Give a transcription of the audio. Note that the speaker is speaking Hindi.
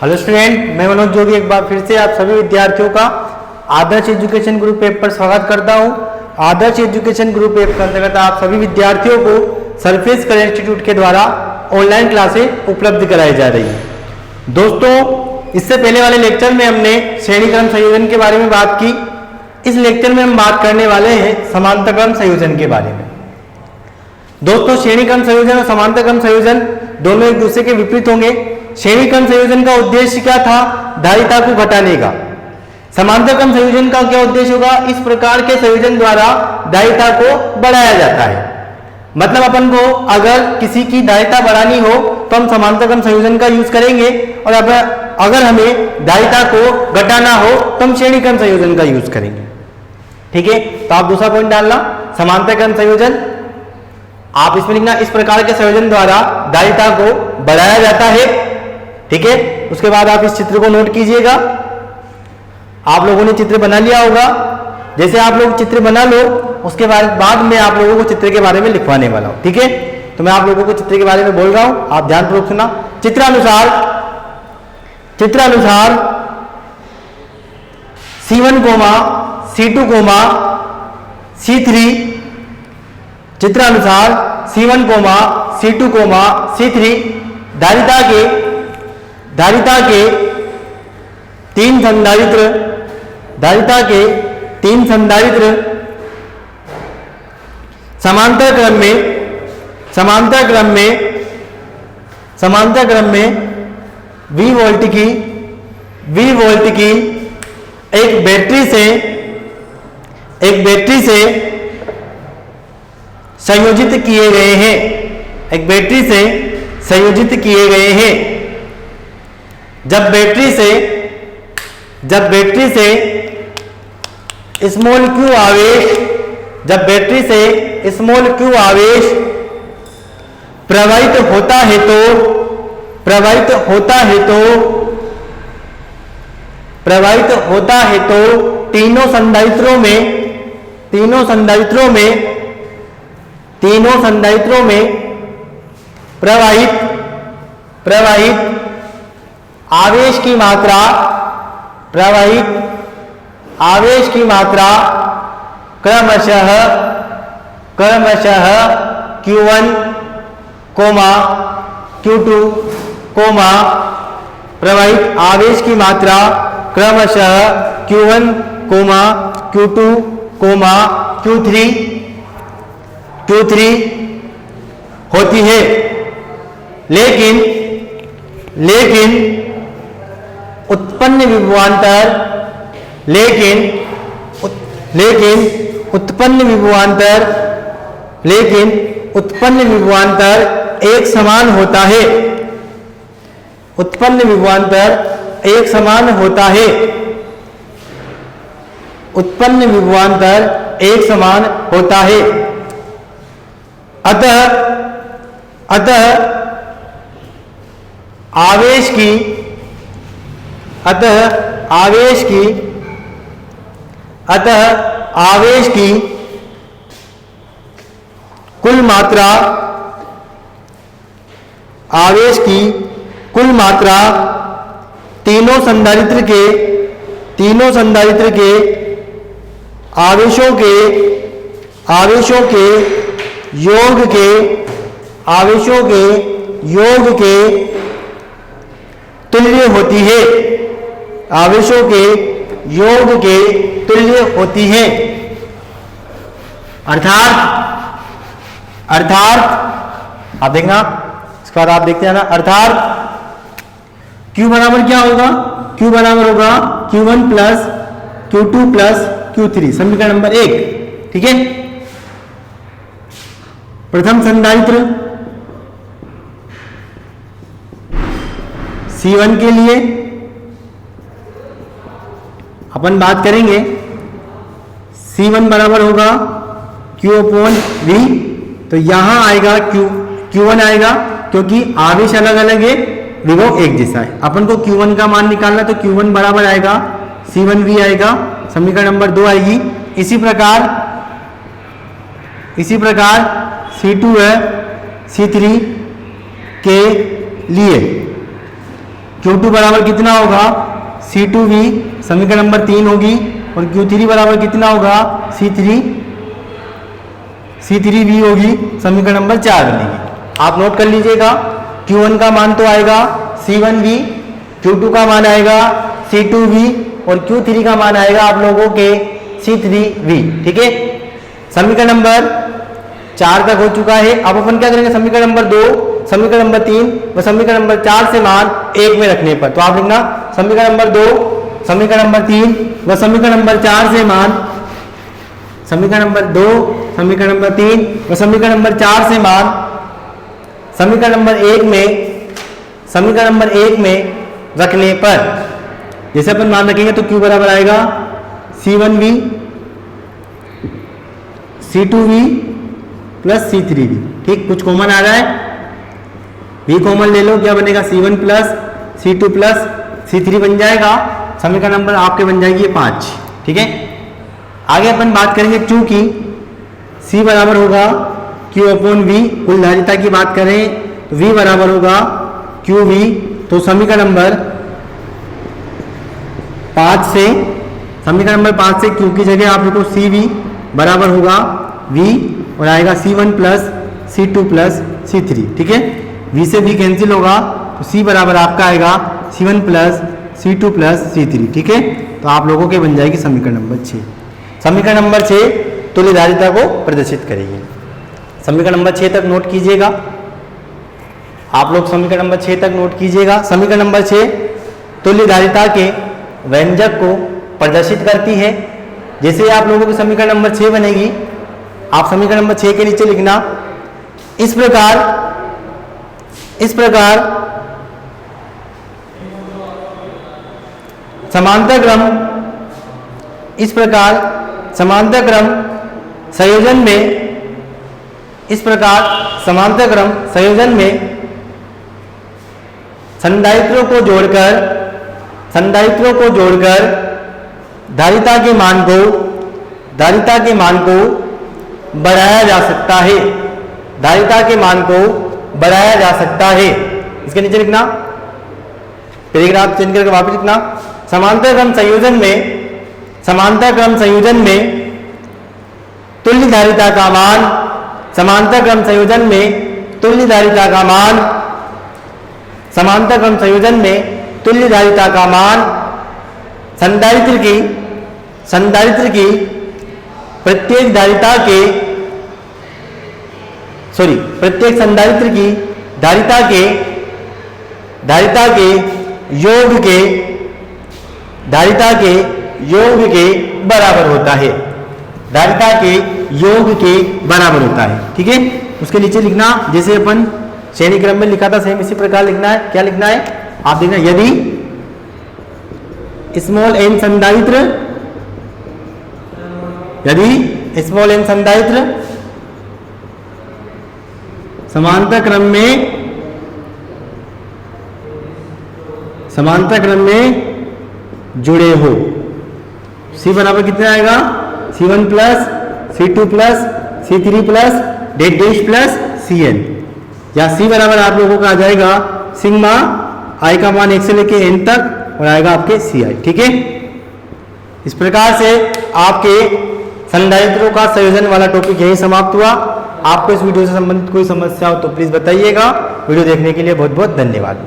हेलो स्टूडेंट, मैं मनोज जोगी एक बार फिर से आप सभी विद्यार्थियों का आदर्श एजुकेशन ग्रुप ऐप पर स्वागत करता हूं। आदर्श एजुकेशन ग्रुप ऐप के अंतर्गत आप सभी विद्यार्थियों को सरफेस कलर इंस्टीट्यूट के द्वारा ऑनलाइन क्लासेस उपलब्ध कराई जा रही है। दोस्तों, इससे पहले वाले लेक्चर में हमने श्रेणी क्रम संयोजन के बारे में बात की। इस लेक्चर में हम बात करने वाले हैं समांतर क्रम संयोजन के बारे में। दोस्तों, श्रेणी क्रम संयोजन और समांतर क्रम संयोजन दोनों एक दूसरे के विपरीत होंगे। श्रेणी क्रम संयोजन का उद्देश्य क्या था? धारिता को घटाने का। समांतर क्रम संयोजन का क्या उद्देश्य होगा? इस प्रकार के संयोजन द्वारा धारिता को बढ़ाया जाता है। मतलब अपन को अगर किसी की धारिता बढ़ानी हो तो हम समांतर क्रम संयोजन का यूज करेंगे, और अगर हमें धारिता को घटाना हो तो हम श्रेणी क्रम संयोजन का यूज करेंगे। ठीक है, तो आप दूसरा पॉइंट डालना, समांतर क्रम संयोजन। आप इसमें लिखना, इस प्रकार के संयोजन द्वारा धारिता को बढ़ाया जाता है। ठीक है, उसके बाद आप इस चित्र को नोट कीजिएगा। आप लोगों ने चित्र बना लिया होगा। जैसे आप लोग चित्र बना लो, उसके बाद मैं आप लोगों को चित्र के बारे में लिखवाने वाला हूं। ठीक है, तो मैं आप लोगों को चित्र के बारे में बोल रहा हूं, आप ध्यानपूर्वक सुना। चित्रानुसार C1, C2, C3, चित्रानुसार C1, C2, C3 धारिता के तीन संधारित्र समांतर क्रम में V वोल्ट की एक बैटरी से संयोजित किए गए हैं। जब बैटरी से स्मॉल q आवेश प्रवाहित होता है तो तीनों संधारित्रों में प्रवाहित आवेश की मात्रा क्रमशः Q1, Q2, प्रवाहित आवेश की मात्रा क्रमशः Q1, Q2, Q3 होती है। लेकिन उत्पन्न विभवांतर एक समान होता है। अतः आवेश की कुल मात्रा तीनों संधारित्र के आवेशों के योग के तुल्य होती है। अर्थात आप देखना, इसके बाद आप देखते हैं ना, अर्थात Q बराबर क्या होगा? Q बराबर होगा Q1 plus Q2 plus Q3, समीकरण नंबर 1। ठीक है, प्रथम संधारित्र C1 के लिए अपन बात करेंगे। C1 बराबर होगा Q/V, तो यहां आएगा Q1 आएगा, क्योंकि आवेश अलग अलग है, विभव एक जैसा है। अपन को Q1 का मान निकालना, तो Q1 बराबर आएगा C1V आएगा, समीकरण नंबर 2 आएगी। इसी प्रकार C2 है C3 के लिए। Q2 बराबर कितना होगा C2V, समीकरण नंबर 3 होगी, और Q3 बराबर कितना होगा C3V होगी, समीकरण नंबर 4 बनेगी। आप नोट कर लीजिएगा, Q1 का मान तो आएगा C1V, Q2 का मान आएगा C2V, और Q3 का मान आएगा आप लोगों के C3V। ठीक है, समीकरण नंबर 4 तक हो चुका है। अब अपन क्या करेंगे, समीकरण नंबर 2, समीकरण नंबर 3 व समीकरण नंबर 4 से मान 1 में रखने पर, तो आप लिखना समीकरण नंबर 2, समीकरण नंबर 3 व समीकरण नंबर 4 से मान, समीकरण नंबर 2, समीकरण नंबर 3 व समीकरण नंबर 4 से मान समीकरण नंबर 1 में, समीकरण नंबर 1 में रखने पर, जैसे अपन मान रखेंगे तो Q बराबर आएगा C1V, C2V प्लस C3V। ठीक, कुछ कॉमन आ रहा है, V कॉमन ले लो, क्या बनेगा C1 plus C2 plus C3 बन जाएगा, समीकरण नंबर आपके बन जाएगी 5। ठीक है, आगे अपन बात करेंगे चूंकि C बराबर होगा Q अपॉन V, कुल धारिता की बात करें तो V बराबर होगा QV, तो समीकरण नंबर 5 से, समीकरण नंबर 5 से Q की जगह आप लिखो CV बराबर होगा V, और आएगा C1 plus C2 plus C3। ठीक है, V से V कैंसिल होगा, तो C बराबर आपका आएगा C1 plus C2 plus C3। ठीक है, तो आप लोगों के बन जाएगी समीकरण नंबर 6। समीकरण नंबर 6 तुल्य धारिता को प्रदर्शित करेगी। समीकरण नंबर 6 तक नोट कीजिएगा, आप लोग समीकरण नंबर 6 तक नोट कीजिएगा। समीकरण नंबर 6 तुल्य धारिता के व्यंजक को प्रदर्शित करती है। जैसे आप लोगों की समीकरण नंबर 6 बनेगी, आप समीकरण नंबर 6 के नीचे लिखना इस प्रकार समांतर क्रम, इस प्रकार समांतर क्रम संयोजन में, इस प्रकार समांतर क्रम संयोजन में संधारित्रों को जोड़कर धारिता के मान को बढ़ाया जा सकता है, धारिता के मान को बढ़ाया जा सकता है। इसके नीचे लिखना, पैराग्राफ चेंज करके वापस लिखना, समांतर क्रम संयोजन में तुल्य धारिता का मान, समांतर क्रम संयोजन में तुल्य धारिता का मान, समांतर क्रम संयोजन में तुल्य धारिता का मान संधारित्र की प्रत्येक संधारित्र की धारिता के योग के बराबर होता है, धारिता के योग के बराबर होता है। ठीक है, उसके नीचे लिखना जैसे अपन श्रेणी क्रम में लिखा था सेम इसी प्रकार लिखना है। क्या लिखना है आप देखना, यदि स्मॉल n संधारित्र समांतर क्रम में जुड़े हो, C बराबर कितना आएगा C1 plus C2 plus C3 plus dash plus Cn, या C बराबर आप लोगों का आ जाएगा सिग्मा i का मान 1 से लेके n तक, और आएगा आपके Ci। ठीक है, इस प्रकार से आपके संधारित्रों का संयोजन वाला टॉपिक यही समाप्त हुआ। आपको इस वीडियो से संबंधित कोई समस्या हो तो प्लीज बताइएगा। वीडियो देखने के लिए बहुत बहुत धन्यवाद।